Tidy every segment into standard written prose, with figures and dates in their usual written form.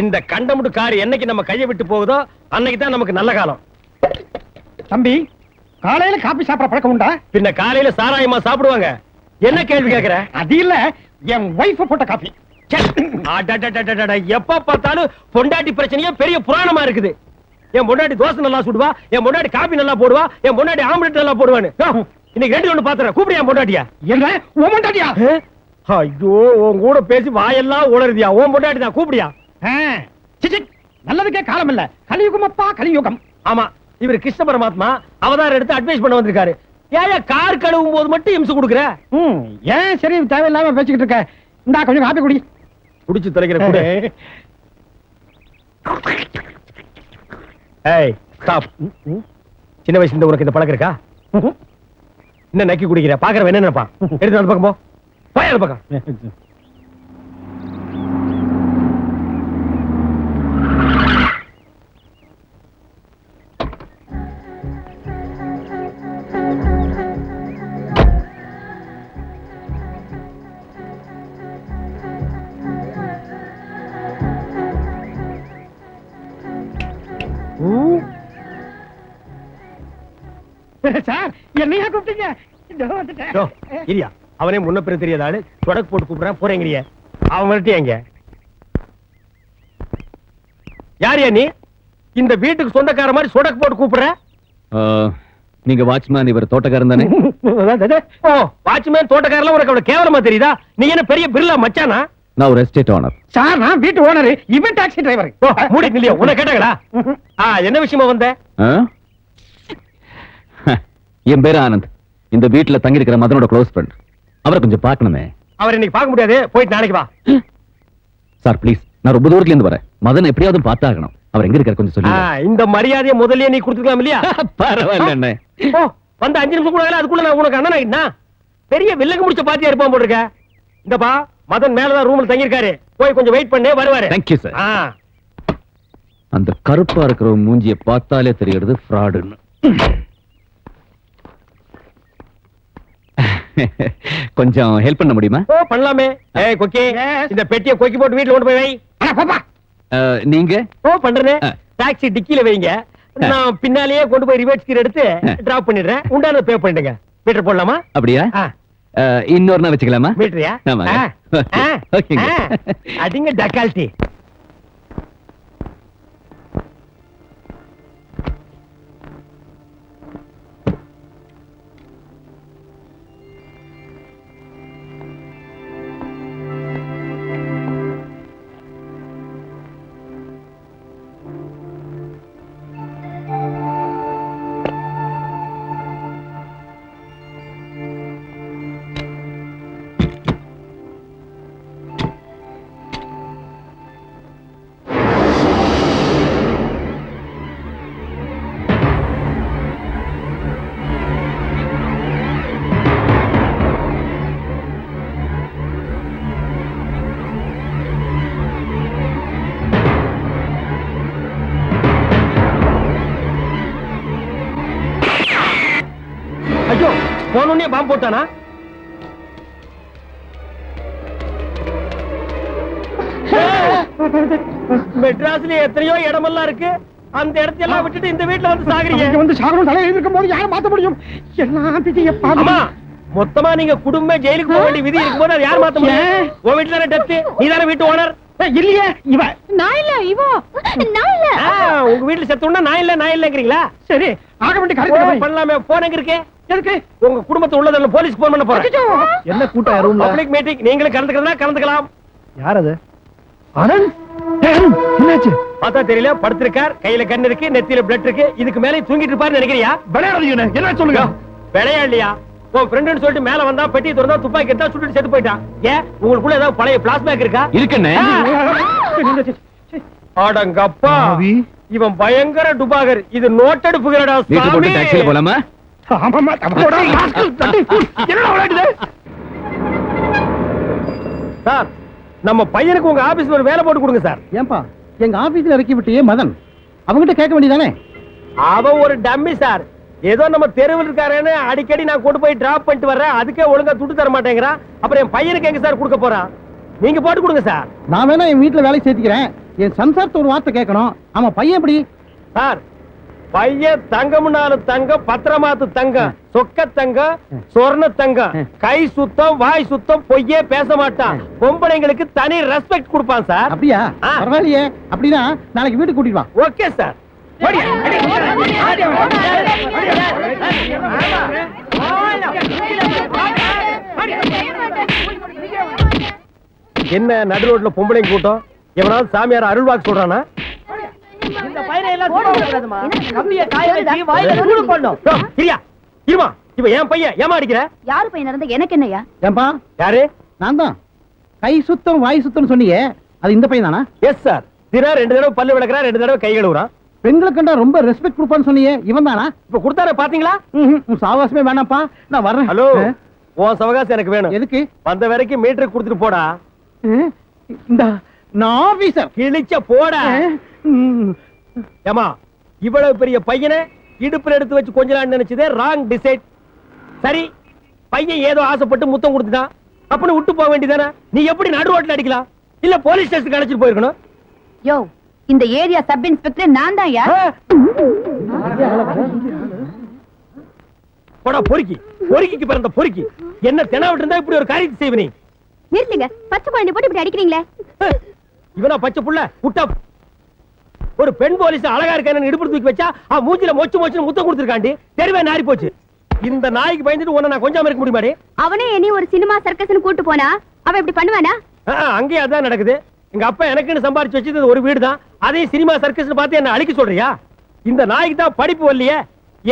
இந்த கண்டமுடு கார் என்னைக்கு நம்ம கையை விட்டு போகுதோ அன்னைக்கு தான் நமக்கு நல்ல காலம். தம்பி, காலையில காபி சாப்பிட பழக்கம் உண்டா? பின்ன காலையில சாராயமா சாப்பிடுவாங்க. என்ன கேள்வி கேக்குற? அது இல்ல, என் வைஃப் போட்ட காபி. எப்ப பார்த்தாலும் பொண்டாட்டி பிரச்சனையே பெரிய புராணமா இருக்குது. என் பொண்டாட்டி தோசை நல்லா சுடுவா, என் பொண்டாட்டி காபி நல்லா போடுவா, என் பொண்டாட்டி ஆம்லெட் நல்லா போடுவான்னு. இன்னைக்கு ரெண்டு ஒண்ணு பாத்துறேன். கூப்பிடியா பொண்டாட்டியா? என்ன உன் பொண்டாட்டியா? ஐயோ, உன் கூட பேசி வாயெல்லாம் உளருதியா. உன் பொண்டாட்டி தான், கூப்பிடியா? நல்லதுக்கே காலம் இல்ல. கலியுகம் அப்பா, கலியுகம். ஆமா, இவர் கிருஷ்ண பரமாத்மா அவதாரம் எடுத்து அட்வைஸ் பண்ண வந்திருக்காரு. ஏன் கார் கழுவும் போது மட்டும் இம்சு கொடுக்குற? ஏன் சரி தேவையில்லாம பேசிக்கிட்டு இருக்க? இந்தா கொஞ்சம் காப்பி குடி. குடிச்சு தொலைக்கிற கூட. ஏய், ஸ்டாப். சின்ன வயசுல இருந்து உனக்கு இந்த பழக்கம் இருக்கா? என்ன நக்கி குடிக்கிற? பாக்குறவன் என்ன நினைப்பான்? எடுத்து அந்த பக்கம் போ. போய் அந்த பக்கம். சார், என்னையா கூப்பிட்டீங்க? இல்லையா, அவனே முன்ன பிறகு தெரியாத ஆளு. தொடக்கு போட்டு கூப்பிடுறான், போறேங்கிறிய. அவன் வரட்டியா? இங்க யாரியா நீ? இந்த வீட்டுக்கு சொந்தக்கார மாதிரி சொடக்கு போட்டு கூப்பிடுற? நீங்க வாட்ச்மேன், இவர் தோட்டக்காரன் தானே? ஓ, வாட்ச்மேன் தோட்டக்காரலாம் உனக்கு அவ்வளவு கேவலமா தெரியுதா? நீ என்ன பெரிய பிர்லா மச்சானா? நான் ஒரு எஸ்டேட் ஓனர். சார், நான் வீட்டு ஓனர், இவன் டாக்ஸி டிரைவர். மூடி இல்லையா? உன்னை கேட்டாங்களா? என்ன விஷயமா வந்த? என் பேரு ஆனந்த். இந்த வீட்டுல தங்கி இருக்கிற மதனோட க்ளோஸ் ஃப்ரெண்ட். அவரை கொஞ்சம் பார்க்கணுமே. அவர் இன்னைக்கு பார்க்க முடியாது, போயிட்டு நாளைக்கு வா. சார் ப்ளீஸ், நான் ரொம்ப தூரத்துல இருந்து வரேன். மதன் எப்படியாவது பார்த்தாகணும். அவர் எங்க இருக்காரு கொஞ்சம் சொல்லுங்க. இந்த மரியாதையை முதல்லயே நீ கொடுத்துக்கலாம் இல்லையா? பரவாயில்ல அண்ணே. வந்து 5 நிமிஷம் கூட அதுக்குள்ள நான் உனக்கு அண்ணன் ஆயிட்டா? பெரிய வில்லங்க முடிச்ச பாத்தியா இருப்பான் போட்டுருக்க. இந்தப்பா, மதன் மேலதான் ரூம்ல தங்கி இருக்காரு. போய் கொஞ்சம் வெயிட் பண்ணே, வருவாரு. Thank you sir. அந்த கருப்பா இருக்கிற மூஞ்சியை பார்த்தாலே தெரிகிறது ஃப்ராடுன்னு. கொஞ்சம் ஹெல்ப் பண்ண முடியுமா? ஓ, பண்ணலாமே. ஏய் கொக்கி, இந்த பெட்டியை கொக்கி போட்டு வீட்டுல கொண்டு போய் வை. நீங்க? ஓ, பண்றேனே. டாக்ஸி டிக்கில வைங்க, நான் பின்னாலேயே கொண்டு போய் ரிவர்ஸ் கீர் எடுத்து டிராப் பண்ணிடுறேன். உண்டான பே பண்ணிடுங்க. மீட்டர் போடலாமா? அப்படியா? இன்னொரு நாள் வச்சுக்கலாமா? மீட்டரியா? அடிங்க டக்கால்டி. ஐயோ, போனே பாம்பு போட்டானா? மெட்ராஸ்ல எத்தனையோ இடமெல்லாம் இருக்கு. அந்த இடத்தையெல்லாம் விட்டுட்டு இந்த வீட்டுல வந்து சாகுறீங்க. வந்து சாகணும் தலையில இருக்கும் போது யாரை மாத்த முடியும்? எல்லாம் பிடியப்பா. அம்மா, மொத்தமா நீங்க குடும்பமே ஜெயிலுக்கு போக வேண்டிய விதி இருக்கும்போது அது யார் மாத்த முடியும்? உன் வீட்டுல தானே டெத். நீ தானே வீட்டு ஓனர். இல்லையே, இவ. நான் இல்ல, இவோ. நான் இல்ல. உங்க வீட்டுல செத்தோம்னா நான் இல்லங்கறீங்களா? சரி, ஆக வேண்டிய காரியம் பண்ணலாமே. போன் எங்க இருக்கு? எதுக்கு? உங்க குடும்பத்தை உள்ளதல்ல போலீஸ் போன் பண்ண போறேன். என்ன கூட்டம் ரூம்ல? Public meeting. நீங்களும் கலந்துக்கிறதா கலந்துக்கலாம். யார் அது? ஆனந்த், என்னாச்சு? பார்த்தா தெரியல. படுத்திருக்கார், கையில கண்ணு இருக்கு, நெத்தியில பிளட் இருக்கு. இதுக்கு மேலே தூங்கிட்டு இருப்பாருன்னு நினைக்கிறியா? விளையாடுறீங்க, என்ன சொல்லுங்க? விளையாடலையா? உன் ஃப்ரெண்ட்னு சொல்லிட்டு மேல வந்தா பெட்டி திறந்தா துப்பாக்கி எடுத்தா சுட்டுட்டு செத்து போயிட்டான். ஏன் உங்களுக்குள்ள ஏதாவது பழைய பிளாஸ்பேக் இருக்கா? இருக்குண்ணே. அடங்கப்பா, இவன் பயங்கர டுபாகர். இது நோட்டடு புகரடா சாமி. டாக்ஸில போலாமா? ஆமாமா, தப்போடா மாஸ்டர் தட்டி கூ. என்னடா விளையாடுது? சார், நம்ம பையனுக்கு உங்க ஆபீஸ்ல ஒரு வேலை போட்டு கொடுங்க சார். ஏன்பா, எங்க ஆபீஸ்ல இறக்கி விட்டியே மதன், அவங்கிட்ட கேட்க வேண்டியதானே? அவன் ஒரு டம்மி சார். ஏதோ நம்ம தெருவில் இருக்காருன்னு அடிக்கடி நான் கொண்டு போய் டிராப் பண்ணிட்டு வர்றேன். அதுக்கே ஒழுங்கா துட்டு தர மாட்டேங்கிறான். அப்புறம் என் பையனுக்கு எங்க சார் கொடுக்க போறான்? நீங்க போட்டு கொடுங்க சார். நான் வேணா என் வீட்டுல வேலைக்கு சேர்த்துக்கிறேன். என் சம்சாரத்தை ஒரு வார்த்தை கேட்கணும். ஆமா, பையன் எப்படி? சார், பையன் தங்கம்னாலும் தங்கம், பத்திரமாத்து தங்கம், சொக்க தங்கம், சொர்ண தங்கம், கை சுத்தம், வாய் சுத்தம், பொய்யே பேச மாட்டான். பொம்பளைங்களுக்கு தனி ரெஸ்பெக்ட் கொடுப்பான் சார். அப்படியா? ஆ. பரவாயில்லையே. அப்படின்னா நாளைக்கு வீட்டுக்கு கூட்டிட்டு வா. Okay sir. என்ன நடு ரோட்ல பொம்பளைங்க கூட்டம்? எவனாவது சாமியார் அருள்வாக்கு சொல்றானா? இந்த பையனை எல்லாம் சும்மா விடக்கூடாதும்மா. கம்பியை காய வச்சு வாயில தூள் போடணும். பிரியா, இருமா. இப்ப என் பையன் ஏமா அடிக்கிற? யாரு பையன் இருந்தா எனக்கு என்னையா? ஏன்பா? யாரு? நான் தான். கை சுத்தம் வாய் சுத்தம் சொன்னீங்க, அது இந்த பையன் தானா? Yes sir. தினா 2 தடவை பல்லு விளக்குறான், 2 தடவை கை கழுவுறான். பெண்களுக்குண்டா ரொம்ப ரெஸ்பெக்ட் கொடுப்பான்னு சொன்னீங்க, இவன் தானா? இப்ப கொடுத்தார பாத்தீங்களா? சாவாசமே வேணாம்ப்பா, நான் வர்றேன். ஹலோ, உன் சவகாசம் எனக்கு வேணும். எதுக்கு? வந்த வரைக்கும் மீட்டருக்கு கொடுத்துட்டு போடா. இந்த நான் ஆபீசர் கிழிச்ச போடா. ஏமா, இவ்வளவு பெரிய பையனை இடுப்புல எடுத்து வச்சு கொஞ்ச நாள் நினைச்சதே ராங் டிசைட். சரி, பையன் ஏதோ ஆசைப்பட்டு முத்தம் கொடுத்துட்டான், அப்படின்னு விட்டு போக வேண்டியதானே? நீ எப்படி நடு ரோட்ல அடிக்கலாம்? இல்ல போலீஸ் ஸ்டேஷனுக்கு அழைச்சிட்டு போயிருக்கணும். யோ, இந்த ஏரியா சப் இன்ஸ்பெக்டர் நான் தான். போடா பொறுக்கி, பொறுக்கிக்கு பிறந்த பொறுக்கி. என்ன தெனாவிட்டு இருந்தா இப்படி ஒரு காரியத்தை செய்வனி? நிறுத்துங்க, பச்சை குழந்தை போட்டு இப்படி அடிக்கிறீங்களே. இவனா பச்சை புள்ள விட்டா? ஒரு பெண் போலீஸ் அழகா இருக்கான்னு இடுப்பு தூக்கி வச்சா அவன் மூஞ்சில மொச்சு மொச்சு முத்தம் கொடுத்துருக்காண்டி தெருவே நாரி போச்சு. இந்த நாய்க்கு பயந்துட்டு உன்னை நான் கொஞ்சம் இருக்க முடியுமாடி? அவனே என்னையும் ஒரு சினிமா சர்க்கஸ்னு கூட்டு போனா அவன் இப்படி பண்ணுவானா? அங்கேயே அதான் நடக்குது. எங்க அப்பா எனக்குன்னு சம்பாரிச்சு வச்சது ஒரு வீடு தான், அதையும் சினிமா சர்க்கஸ் பார்த்து என்ன அழிக்க சொல்றியா? இந்த நாய்க்கு தான் படிப்பு வரலையே,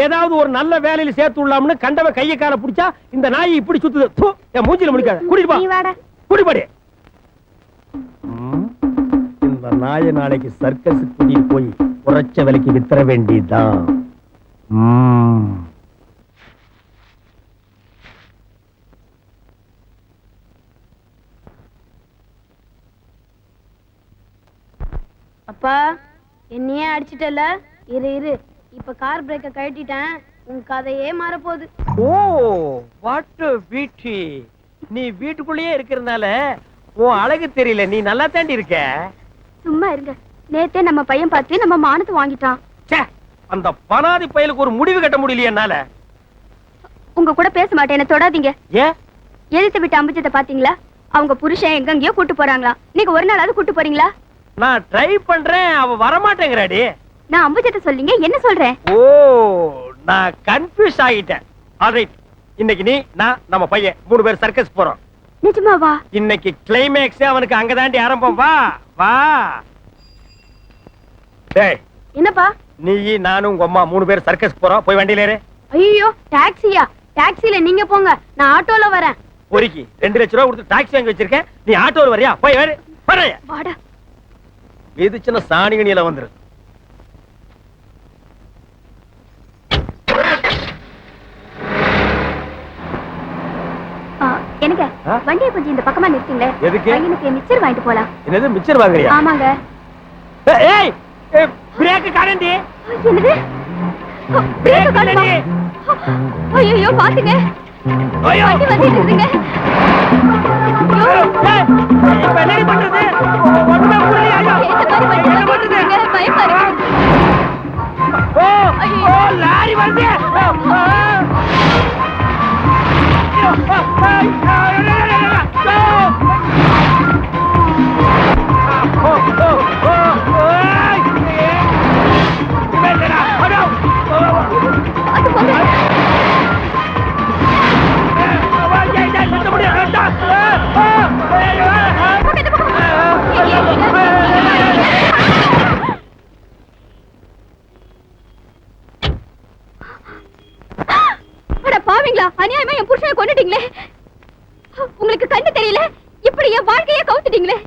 ஏதாவது ஒரு நல்ல வேலையில சேர்த்து விடலாம்னு கண்டவ கையை கால பிடிச்சா இந்த நாய் இப்படி சுத்துது. தூ, என் மூஞ்சில முடிக்காத. கூட்டிட்டு நீ போ, வாடா. கூட்டிப்பாடி. இந்த நாயை நாளைக்கு சர்க்கஸ் கூட்டிட்டு போய் உரைச்ச விலைக்கு வித்தர வேண்டியதுதான். அப்பா, என்னையே அடிச்சிட்டல. இரு, இப்ப கார் பிரேக்க கழட்டிட்டேன். உன் கதையே மாறப்போகுது. ஓ, வாட் பியூட்டி. நீ வீட்டுக்குள்ளேயே இருக்கிறதுனால உன் அழகு தெரியல, நீ நல்லா தாண்டி இருக்க. சும்மா இருங்க. நேத்தே நம்ம பையன் பார்த்து நம்ம மானத்தை வாங்கிட்டான். ச்சே, அந்த பனாதி பயலுக்கு ஒரு முடிவு கட்ட முடியலையே என்னால. உங்க கூட பேச மாட்டேன், என்ன தொடாதீங்க. ஏன்? எதிர்த்து விட்டு அம்பிச்சத்தை பாத்தீங்களா? அவங்க புருஷன் எங்கெங்கயோ கூட்டு போறாங்களா? நீங்க ஒரு நாளாவது கூட்டு போறீங்களா? நான் ட்ரை பண்றேன், அவ வரமாட்டேங்கிறாடி. நான் அம்புஜத்தை சொல்லிங்க, என்ன சொல்றேன்? ஓ, நான் கன்ஃபியூஸ் ஆகிட்டேன். ஆல்ரைட், இன்னைக்கு நீ நான் நம்ம பையன் 3 பேர் சர்க்கஸ் போறோம். நிஜமாவா? இன்னைக்கு கிளைமேக்ஸ் அவனுக்கு அங்கதாண்டி ஆரம்பம். வா வா. டேய், என்னப்பா? நீ நானும் உங்க அம்மா 3 பேர் சர்க்கஸ் போறோம். போய் வண்டியில ஏறு. ஐயோ, டாக்ஸியா? டாக்ஸில நீங்க போங்க, நான் ஆட்டோல வரேன். பொறுக்கி 2 லட்சம் ரூபாய் கொடுத்து டாக்ஸி வாங்கி வச்சிருக்கேன், நீ ஆட்டோல வரியா? போய் வேறு வரைய வாடா. இது சின்ன சாணிகணியில வந்துரு. எனக்கு வண்டியை கொஞ்சம் இந்த பக்கமா நிறுத்துங்களே. எதுக்கு? பையனுக்கு மிச்சர் வாங்கிட்டு போலாம். என்னது மிச்சர் வாங்குறியா? ஆமாங்க. ஏய், பிரேக் காணண்டி. என்னது? பிரேக் காணண்டி. ஐயோ, பாத்துங்க. ஐயோ, வண்டி வந்துட்டு இருக்குங்க. இப்ப என்ன பண்றது? ஒண்ணுமே புரியலையா? என்ன பண்றது? பயமா இருக்கு. ஓ, லாரி வருது. பாவீங்களா, அநியாயமா என் புருஷனை கொன்னுட்டீங்களே. உங்களுக்கு கண்ணு தெரியல, இப்படி என் வாழ்க்கையே கவுத்துட்டீங்களே.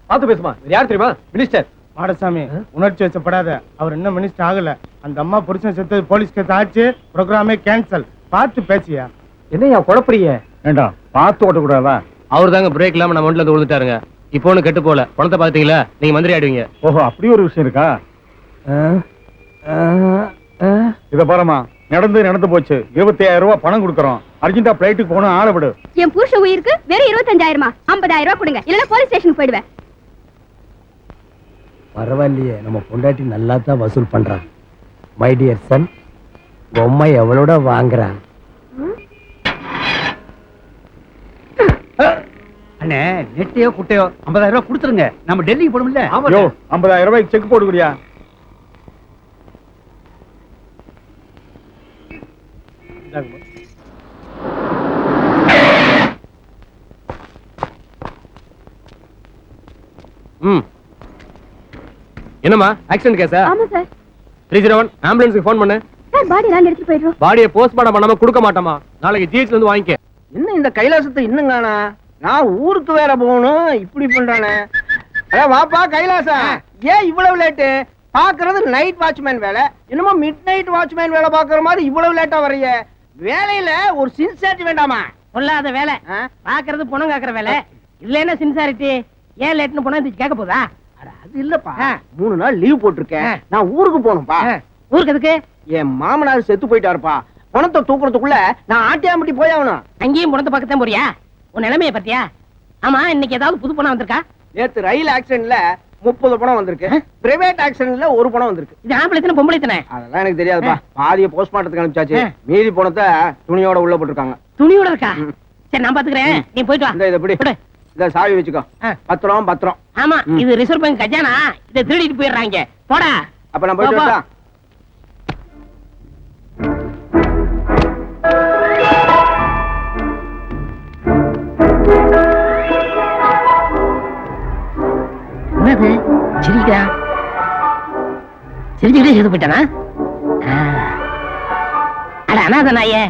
பாத்து பேசுமா. யார் தெரியுமா? மினிஸ்டர் மாடசாமி. உணர்ச்சி வச்சப்படாத, அவர் இன்னும் மினிஸ்டர் ஆகல. அந்த அம்மா புருஷன் செத்து போலீஸ் கேஸ் ஆச்சு, ப்ரோக்ராமே கேன்சல். பார்த்து பேசியா? என்னையா குழப்பறீங்க? ஏண்டா பார்த்து ஓட்டக்கூடாதா? அவர் தாங்க பிரேக் இல்லாம நம்ம வண்டில விழுந்துட்டாருங்க. இப்போ ஒண்ணு கெட்டு போல. பணத்தை பாத்தீங்களா? நீங்க மந்திரி ஆயிடுவீங்க. ஓஹோ, அப்படி ஒரு விஷயம் இருக்கா? இத பாருமா, நடந்து போச்சு. 25,000 ரூபாய் பணம் கொடுக்கறோம். அர்ஜென்ட்டா பிளைட்டுக்கு போகணும், ஆள விடு. என் புருஷன் உயிருக்கு வெறும் 25,000? 50,000 ரூபாய் கொடுங்க, இல்லன்னா போலீஸ் ஸ்டேஷனுக்கு போயிடுவேன். பரவாயில்லையே, நம்ம பொண்டாட்டி நல்லா தான் வசூல் பண்றான். மை டியர் சன், பொம்மை எவ்வளோட வாங்குறா? அண்ணே நெட்டையோ குட்டையோ 50,000 ரூபாய் கொடுத்துருங்க, நம்ம டெல்லிக்கு போடும்ல. யோ 50,000 ரூபாய்க்கு செக் போடுறியா? என்னம்மா ஆக்சிடென்ட் கேஸா? ஆமா சார். 301 ஆம்புலன்ஸ்க்கு ஃபோன் பண்ணு. சார் பாடி நாங்க எடுத்துட்டு போயிடுறோம். பாடியை போஸ்ட்மார்ட்டம் பண்ணாம கொடுக்க மாட்டோமா? நாளைக்கு ஜிஹெச்ல இருந்து வாங்கிக்க. இன்னும் இந்த கைலாசத்தை இன்னும் காணா. நான் ஊருக்கு வேற போகணும், இப்படி பண்றானே. அட வாப்பா கைலாசா, ஏன் இவ்வளவு லேட்டு? பாக்குறது நைட் வாட்ச்மேன் வேலை, என்னமோ மிட் நைட் வாட்ச்மேன் வேலை பாக்குற மாதிரி இவ்வளவு லேட்டா வர்றீங்க. வேலையில ஒரு சின்சியாரிட்டி வேண்டாமா? பொல்லாத வேலை, பாக்குறது பணம் காக்குற வேலை. இதுல என்ன சின்சாரிட்டி? ஏன் லேட்னு போனா கேட்க போதா? அது இல்லப்பா, 3 நாள் லீவ் போட்டிருக்கேன், நான் ஊருக்கு போகணும்பா. ஊருக்கு எதுக்கு? என் மாமனார் செத்து போயிட்டாருப்பா. பணத்தை தூக்குறதுக்குள்ள நான் ஆட்டியாமட்டி போய் ஆகணும். அங்கேயும் பணத்தை பக்கத்தான் போறியா? உன் நிலைமைய பத்தியா? ஆமா, இன்னைக்கு ஏதாவது புது பணம் வந்திருக்கா? நேத்து ரயில் ஆக்சிடென்ட்ல 30 பணம் வந்திருக்கு, பிரைவேட் ஆக்சிடென்ட்ல 1 பணம் வந்திருக்கு. இது ஆம்பளை தானே பொம்பளை தானே? அதெல்லாம் எனக்கு தெரியாதுப்பா. பாதிய போஸ்ட்மார்ட்டத்துக்கு அனுப்பிச்சாச்சு, மீதி பணத்தை துணியோட உள்ள போட்டிருக்காங்க. துணியோட இருக்கா? சரி நான் பாத்துக்கிறேன், நீ போயிட்டு வா. இந்த இதை பிடி, இத சாவி வச்சுக்கோ. பத்திரம். ஆமா, இது ரிசர்வ் பேங்க் கஜானா, இதை திருடிட்டு போயிடுறாங்க. போடா. அப்ப நான் போயிட்டு வரேன். என்னது சிரிக்கிறா? சிரிச்சுக்கிட்டே செய்து போயிட்டானா? அட அனாத நாயே,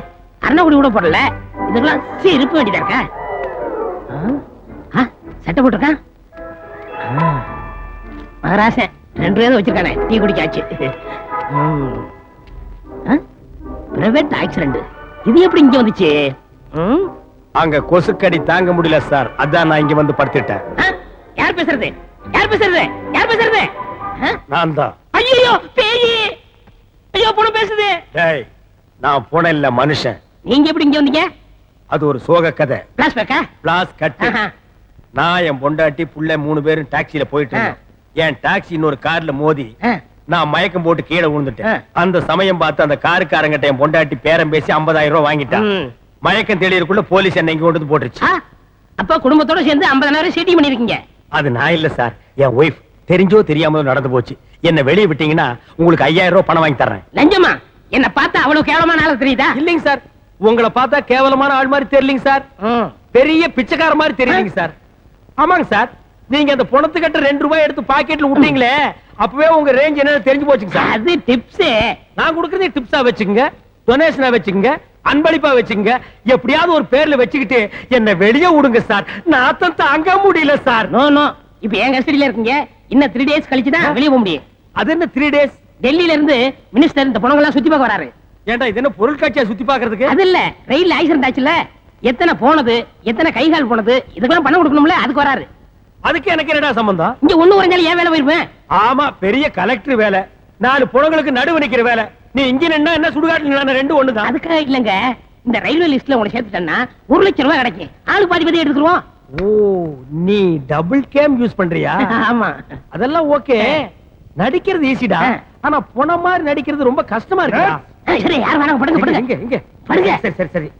அரணகுடி கூட போடல, இதுக்கெல்லாம் இருப்ப வேண்டியதா இருக்கா? சட்டை போட்டிருக்கான் மகராசன், 2 பேரும் வச்சிருக்கானே, டீ குடிக்காச்சு. பிரைவேட் ஆக்சிடென்ட், இது எப்படி இங்க வந்துச்சு? அங்க கொசுக்கடி தாங்க முடியல சார், அதான் நான் இங்க வந்து படுத்துட்டேன். யார் பேசுறது? யார் பேசுறது? யார் பேசுறது? நான் தான். ஐயோ பேயி! ஐயோ பொண்ணு பேசுது. டேய், நான் போன இல்ல மனுஷன். நீங்க எப்படி இங்க வந்தீங்க? அது ஒரு சோக கதை. பிளாஷ்பேக்கா? பிளாஸ் கட். நான் என் பொண்டாட்டி புள்ள 3 பேரும் டாக்ஸில போயிட்டு இருந்தோம். என் டாக்ஸி இன்னொரு கார்ல மோதி நான் மயக்கம் போட்டு கீழே விழுந்துட்டேன். அந்த சமயம் பார்த்து அந்த காருக்காரங்கிட்ட என் பொண்டாட்டி பேரம் பேசி 50,000 ரூபாய் வாங்கிட்டான். மயக்கம் தெளியறதுக்குள்ள போலீஸ் என்ன இங்க கொண்டு வந்து போட்டுருச்சு. அப்ப குடும்பத்தோட சேர்ந்து 50,000 சீட்டி பண்ணிருக்கீங்க. அது நான் இல்ல சார், என் ஒய்ஃப். தெரிஞ்சோ தெரியாமலோ நடந்து போச்சு. என்ன வெளியே விட்டீங்கன்னா உங்களுக்கு 5,000 ரூபாய் பணம் வாங்கி தர்றேன். லஞ்சமா? என்ன பார்த்தா அவ்வளவு கேவலமான ஆளு தெரியுதா? இல்லைங்க சார், உங்களை பார்த்தா கேவலமான ஆள் மாதிரி தெரியலீங்க சார், பெரிய பிச்சைக்கார மாதிரி தெரியலீங்க சார். ஆமாங்க சார், நீங்க அந்த பணத்துக்கிட்ட 2 ரூபாய் எடுத்து பாக்கெட்ல விட்டீங்களே, அப்பவே உங்க ரேஞ்ச் என்னன்னு தெரிஞ்சு போச்சுங்க சார். அது டிப்ஸ். நான் கொடுக்கறதே டிப்ஸா வச்சுக்கங்க, டொனேஷனா வச்சுக்கங்க, அன்பளிப்பா வச்சுங்க. எப்படியாவது ஒரு பேர்ல வச்சுக்கிட்டு என்ன வெளியே விடுங்க சார், நாத்தம் தாங்க முடியல சார். நோ நோ, இப்ப என் கஸ்டடியில இருக்கீங்க. இன்னும் 3 டேஸ் கழிச்சு தான் வெளியே போக முடியும். அது என்ன 3 டேஸ்? டெல்லியில இருந்து மினிஸ்டர் இந்த பணங்கள்லாம் சுத்தி பார்க்க வராரு. ஏன்டா இது என்ன பொருள் காட்சியா சுத்தி பாக்குறதுக்கு? அது இல்ல, ரயில் ஆக்சிடென்ட் ஆச்சுல, எத்தனை போனது, எத்தனை கைகால் போனது, இதுக்கெல்லாம் பணம் கொடுக்கணும்ல, அதுக்கு வராரு. அதுக்கு எனக்கு என்னடா சம்பந்தம்? இங்க ஒண்ணு உறைஞ்சாலும் ஏன் வேலை போயிருப்பேன்? ஆமா, பெரிய கலெக்டர் வேலை, 4 புணங்களுக்கு நடுவு நிக்கிற வேலை. நீ இங்க நின்னா என்ன, சுடுகாட்டுல நின்னா 2 ஒண்ணுதான். அதுக்காக இல்லங்க, இந்த ரயில்வே லிஸ்ட்ல உங்களை சேர்த்துட்டேன்னா 1 லட்சம் ரூபாய் கிடைக்கும். ஆளுக்கு பாதி எடுத்துருவோம். ஓ, நீ டபுள் கேம் யூஸ் பண்றியா? ஆமா, அதெல்லாம் ஓகே. நடிக்கிறது ஈஸிடா, ஆனா புன மாதிரி நடிக்கிறது ரொம்ப கஷ்டமா இருக்குடா. சரி, யார் வேணாங்க, படுங்க படுங்க. இங்க இங்க படுங்க. சரி சரி சரி.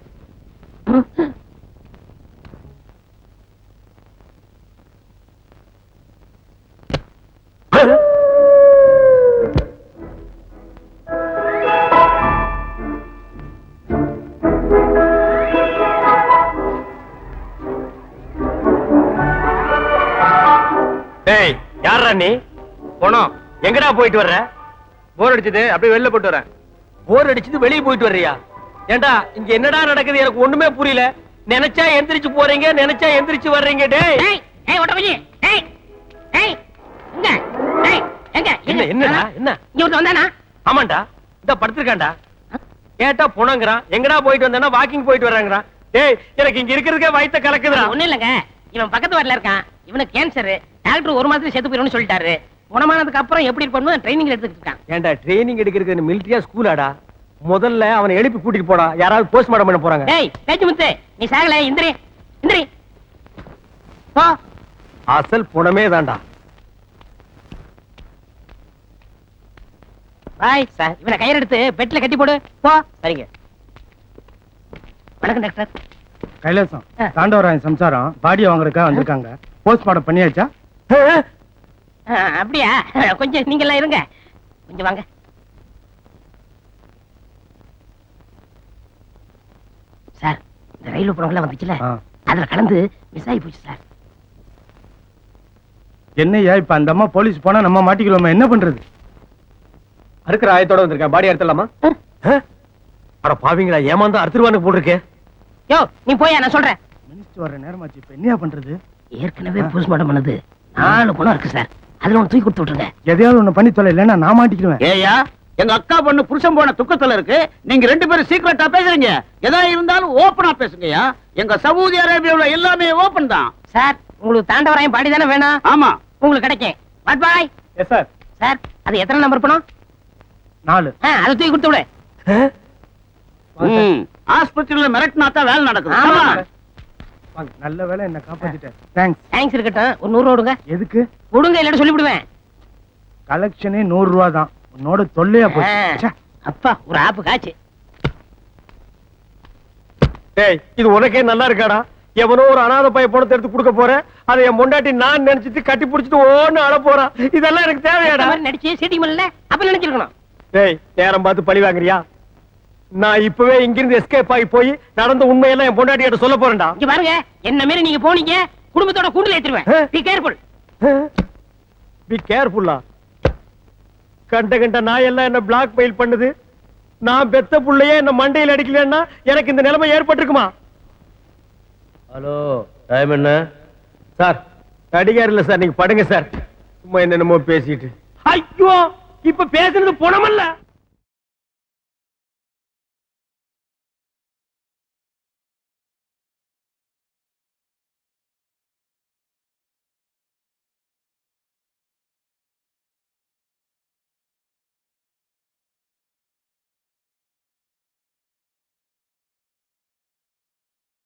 டேய், யாரா நீ? போனோம். எங்கடா போயிட்டு வர்ற? போர் அடிச்சது, அப்படியே வெளில போயிட்டு வரேன். போர் அடிச்சது, வெளிய போயிட்டு வர்றியா? ஏண்டா இங்க என்னடா நடக்குது எனக்கு ஒண்ணுமே புரியல. நினைச்சா எந்திரிச்சு போறீங்க, நினைச்சா எந்திரிச்சு வர்றீங்க. டேய் ஏய் ஏய் ஓட்டவஞ்சி, ஏய் ஏய் எங்க? ஏய் எங்க? என்ன என்னடா என்ன? இங்க வந்து வந்தானா? ஆமாண்டா, இந்த படுத்துர்க்கான்டா. கேட்டா போனங்கறான். எங்கடா போயிட்டு வந்தானா? வாக்கிங் போயிட்டு வர்றாங்கறான். டேய், எனக்கு இங்க இருக்கிறதுக்கே வயித்த கலக்குதுடா. ஒண்ணு இல்லங்க, இவன் பக்கத்து வார்டுல இருக்கான். இவனுக்கு கேன்சர். டாக்டர் 1 மாசத்துல செத்து போயிடும்னு சொல்லிட்டாரு. குணமானதுக்கு அப்புறம் எப்படி இருப்பணும் ட்ரைனிங் எடுத்துட்டு இருக்கான். ஏண்டா ட்ரைனிங் எடுக்கிறது மிலிட்டரியா ஸ்கூலாடா? முதல்ல அவனை எழுப்பி கூட்டிட்டு போடா, யாராவது போஸ்ட்மார்ட்டம் பண்ண போறாங்க. டேய் பேச்சு முத்து, நீ சாகல, இந்திரி இந்திரி போ. அசல் புணமே தான்டா. Bye sir. இவனை கயிறு எடுத்து பெட்ல கட்டி போடு போ. சரிங்க. வணக்கம் டாக்டர். கைலாசம் தாண்டவராயன் சம்சாரம் பாடியை வாங்குறதுக்காக வந்திருக்காங்க. போஸ்ட்மார்ட்டம் பண்ணியாச்சா? அப்படியா? கொஞ்சம் நீங்க எல்லாம் இருங்க, கொஞ்சம் வாங்க. சார், இந்த ரயில் புறம்லாம் வந்துச்சுல, அதுல கலந்து மிஸ் ஆகி போச்சு சார். என்னையா இப்ப அந்த அம்மா போலீஸ் போனா நம்ம மாட்டிக்கிறோமா? என்ன பண்றது? அறுக்கிற ஆயத்தோட வந்திருக்கேன். பாடி அறுத்தலாமா? அட பாவிங்களா, ஏமாந்தா அறுத்துருவானு போட்டிருக்கேன். யோ நீ போயா, நான் சொல்றேன். மினிஸ்டர் வர நேரமாச்சு, இப்ப என்னையா பண்றது? ஏற்கனவே போஸ்ட்மார்ட்டம் பண்ணது 4 குணம் இருக்கு சார். அதுல ஒன்று தூக்கி கொடுத்து விட்டுருங்க. எதையாவது ஒண்ணு பண்ணி தொலை, இல்லைன்னா நான் மாட்டிக்குவேன். ஏயா, எங்க அக்கா பொண்ணு புருஷன் போன துக்கத்துல இருக்கு. நீங்க 2 பேரும் சீக்கிரட்டா பேசுறீங்க. எதா இருந்தாலும் ஓபனா பேசுங்கயா. எங்க சவுதி அரேபியாவுல எல்லாமே ஓபன் தான். சார், உங்களுக்கு தாண்டவராயன் பாடி தானே வேணும்? ஆமா, உங்களுக்கு கிடைக்கும். But bye. Yes sir. Sir, அது எத்தனை நம்பர் பணம்? 4. அதை தூக்கி கொடுத்து விடு. ஆஸ்பத்திரியில மிரட்டினா தான் வேலை நடக்குது. ஆமா. வாங்க, நல்ல வேளை என்ன காப்பாத்திட்டேன். தேங்க்ஸ். தேங்க்ஸ் இருக்கட்டும். ஒரு 100 ரூபா கொடுங்க. எதுக்கு? கொடுங்க, இல்லைன்னு சொல்லி விடுவேன். கலெக்ஷனே 100 ரூபா தான். உன்னோட தொல்லையா போச்சு. ச்சே. அப்பா, ஒரு ஆப்பு காச்சு. டேய், இது உனக்கே நல்லா இருக்காடா? எவனோ ஒரு அனாதை பைய பணத்தை எடுத்து கொடுக்க போறேன், அதை என் பொண்டாட்டி நான் நினைச்சிட்டு கட்டி பிடிச்சிட்டு ஓன்னு அழ போறான். இதெல்லாம் எனக்கு இந்த தேவையாடா? மாதிரி நடிச்சு சீட்டிங் பண்ணல, அப்ப நினைச்சிருக்கணும். டேய், நேரம் பார்த்து பழி வாங்குறியா? நான் இப்பவே இங்கிருந்து எஸ்கேப் ஆகி போய் நடந்த உண்மையெல்லாம் என் பொண்டாட்டி கிட்ட சொல்ல போறேன்டா. இங்க பாருங்க, என்ன மாரி நீங்க போனீங்க, குடும்பத்தோட கூண்டுல ஏத்துருவேன். Be careful. பி கேர்ஃபுல்லா. கண்ட நாயெல்லாம் என்ன பிளாக் மெயில் பண்ணுது. நான் பெத்த புள்ளையே என்ன மண்டையில் அடிக்கலன்னா எனக்கு இந்த நிலைமை ஏற்பட்டிருக்குமா? ஹலோ, டைம் என்ன சார்? அடிக்கார் இல்ல சார், நீங்க படுங்க சார். சும்மா என்னென்னமோ பேசிட்டு. ஐயோ, இப்ப பேசுனது புணமல்ல.